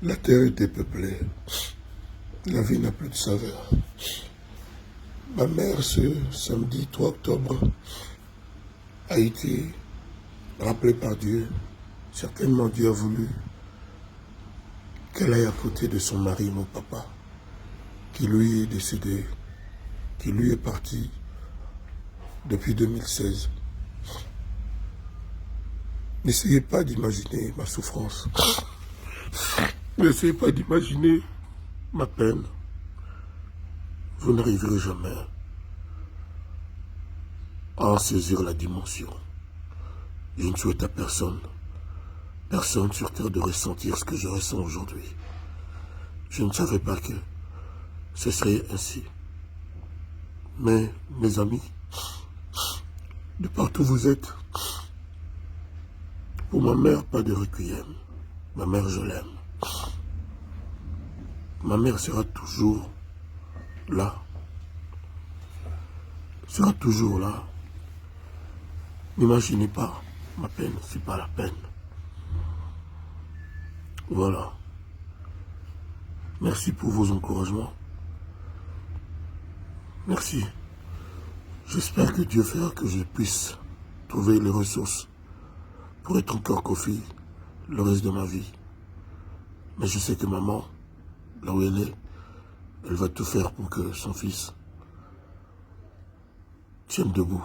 La terre est dépeuplée. La vie n'a plus de saveur. Ma mère, ce samedi 3 octobre, a été rappelée par Dieu. Certainement, Dieu a voulu qu'elle aille à côté de son mari, mon papa, qui lui est décédé, qui lui est parti depuis 2016. N'essayez pas d'imaginer ma souffrance. N'essayez pas d'imaginer ma peine. Vous n'arriverez jamais à en saisir la dimension. Je ne souhaite à personne sur terre de ressentir ce que je ressens aujourd'hui. Je ne savais pas que ce serait ainsi. Mais, mes amis, de partout où vous êtes, pour ma mère, pas de requiem. Ma mère, je l'aime. Ma mère sera toujours là. Sera toujours là. N'imaginez pas ma peine, c'est pas la peine. Voilà. Merci pour vos encouragements. Merci. J'espère que Dieu fera que je puisse trouver les ressources pour être encore Kofi le reste de ma vie. Mais je sais que maman, là où elle est, elle va tout faire pour que son fils tienne debout.